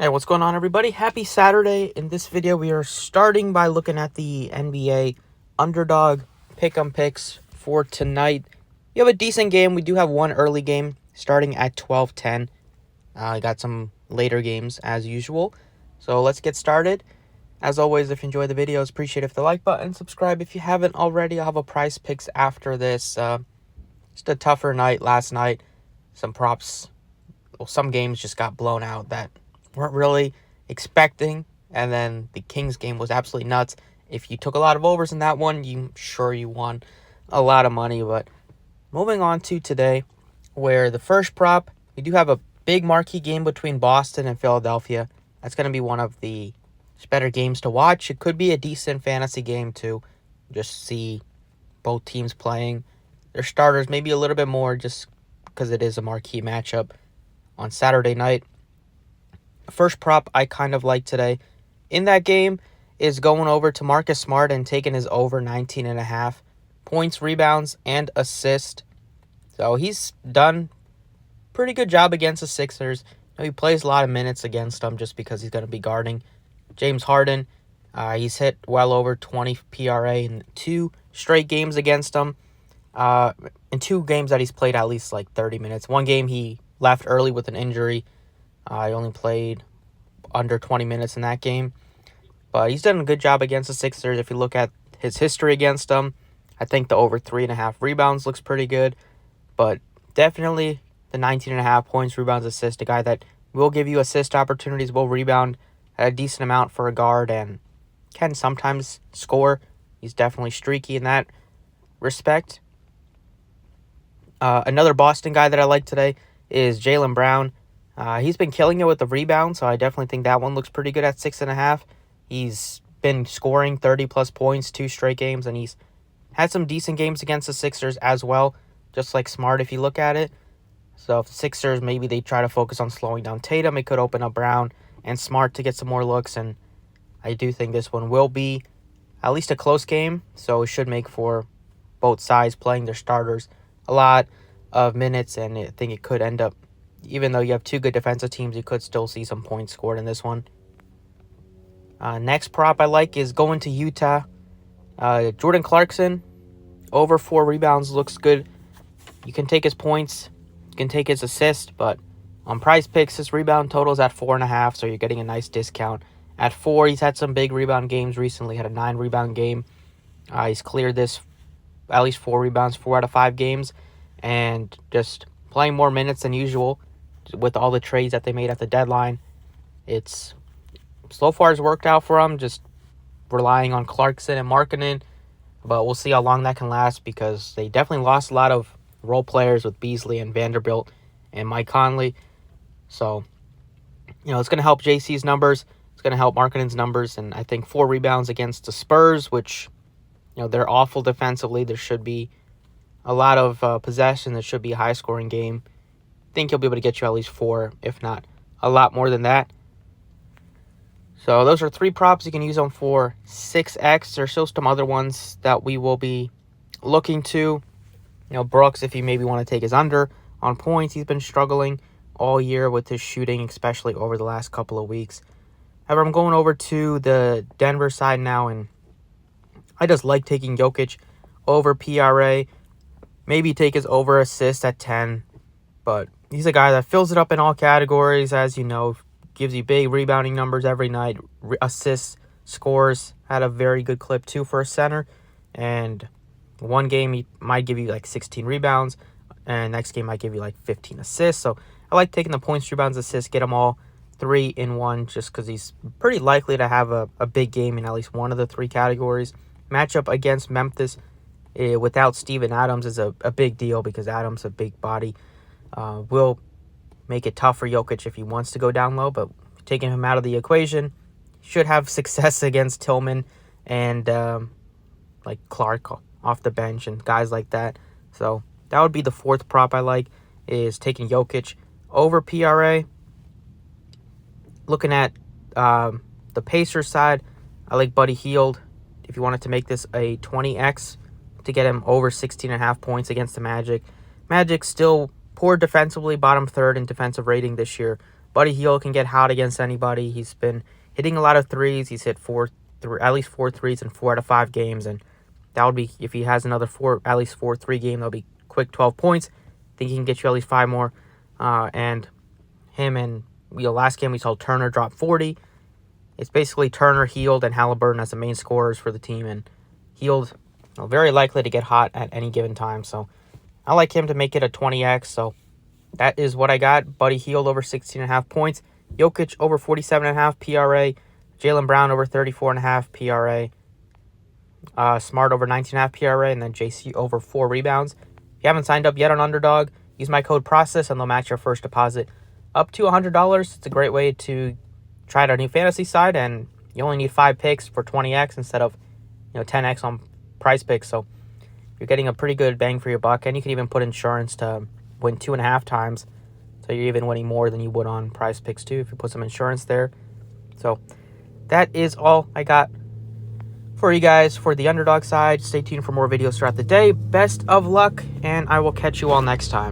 Hey, what's going on, everybody? Happy Saturday. In this video, we are starting by looking at the NBA Underdog pick'em picks for tonight. We have a decent game. We do have one early game starting at 12:10. I got some later games as usual. So let's get started. As always, if you enjoy the videos, appreciate it if the like button, subscribe if you haven't already. I'll have a price picks after this. Just a tougher night last night. Some props. Well, some games just got blown out that weren't really expecting, and then the Kings game was absolutely nuts. If you took a lot of overs in that one, you won a lot of money. But moving on to today, where the first prop, we do have a big marquee game between Boston and Philadelphia. That's going to be one of the better games to watch. It could be a decent fantasy game to just see both teams playing their starters, maybe a little bit more just because it is a marquee matchup on Saturday night. First prop I kind of like today in that game is going over to Marcus Smart and taking his over 19.5 points, rebounds, and assist. So he's done pretty good job against the Sixers. He plays a lot of minutes against them just because he's going to be guarding James Harden. He's hit well over 20 PRA in 2 straight games against them. In 2 games that he's played at least like 30 minutes. One game he left early with an injury. He only played under 20 minutes in that game. But he's done a good job against the Sixers. If you look at his history against them, I think the over 3.5 rebounds looks pretty good. But definitely the 19.5 points, rebounds, assists, a guy that will give you assist opportunities, will rebound at a decent amount for a guard, and can sometimes score. He's definitely streaky in that respect. Another Boston guy that I like today is Jaylen Brown. He's been killing it with the rebound, so I definitely think that one looks pretty good at 6.5. He's been scoring 30-plus points 2 straight games, and he's had some decent games against the Sixers as well, just like Smart if you look at it. So if the Sixers, maybe they try to focus on slowing down Tatum, it could open up Brown and Smart to get some more looks, and I do think this one will be at least a close game, so it should make for both sides playing their starters a lot of minutes, and I think it could end up, even though you have 2 good defensive teams, you could still see some points scored in this one. Next prop I like is going to Utah. Jordan Clarkson, over 4 rebounds looks good. You can take his points, you can take his assist, but on Price Picks, his rebound total is at 4.5, so you're getting a nice discount. At 4, he's had some big rebound games recently, had a 9 rebound game. He's cleared this at least 4 rebounds 4 out of 5 games, and just playing more minutes than usual with all the trades that they made at the deadline. It's so far has worked out for him, just relying on Clarkson and Markkanen, but we'll see how long that can last because they definitely lost a lot of role players with Beasley and Vanderbilt and Mike Conley. So, it's going to help JC's numbers. It's going to help Markkanen's numbers, and I think 4 rebounds against the Spurs, which, they're awful defensively. There should be a lot of possession. There should be a high-scoring game. I think he'll be able to get you at least 4, if not a lot more than that. So those are 3 props. You can use them for 6x. There's still some other ones that we will be looking to. Brooks, if you maybe want to take his under on points, he's been struggling all year with his shooting, especially over the last couple of weeks. However, I'm going over to the Denver side now, and I just like taking Jokic over PRA. Maybe take his over assist at 10, but he's a guy that fills it up in all categories, as you know, gives you big rebounding numbers every night, assists, scores, had a very good clip too for a center, and one game he might give you like 16 rebounds, and next game might give you like 15 assists. So I like taking the points, rebounds, assists, get them all 3 in 1, just because he's pretty likely to have a big game in at least one of the 3 categories. Matchup against Memphis without Steven Adams is a big deal because Adams, a big body, will make it tough for Jokic if he wants to go down low, but taking him out of the equation, should have success against Tillman and like Clark off the bench and guys like that. So that would be the 4th prop I like, is taking Jokic over PRA. Looking at the Pacers side, I like Buddy Hield. If you wanted to make this a 20x to get him over 16.5 points against the Magic. Magic still poor defensively, bottom 3rd in defensive rating this year. Buddy Hield can get hot against anybody. He's been hitting a lot of threes. He's hit at least 4 threes in 4 out of 5 games, and that would be, if he has another at least 4 3 game, that'll be quick 12 points. I think he can get you at least 5 more. And him and last game we saw Turner drop 40. It's basically Turner, Hield, and Halliburton as the main scorers for the team, and Hield very likely to get hot at any given time. So I like him to make it a 20x. So that is what I got. Buddy Hield over 16.5 points. Jokic over 47.5 PRA. Jaylen Brown over 34.5 PRA. Smart over 19.5 PRA. And then JC over 4 rebounds. If you haven't signed up yet on Underdog, use my code PROCESS and they'll match your first deposit up to $100. It's a great way to try out a new fantasy side, and you only need 5 picks for 20x instead of 10x on Prize Picks. So you're getting a pretty good bang for your buck, and you can even put insurance to win 2.5 times. So you're even winning more than you would on Prize Picks too if you put some insurance there. So that is all I got for you guys for the Underdog side. Stay tuned for more videos throughout the day. Best of luck, and I will catch you all next time.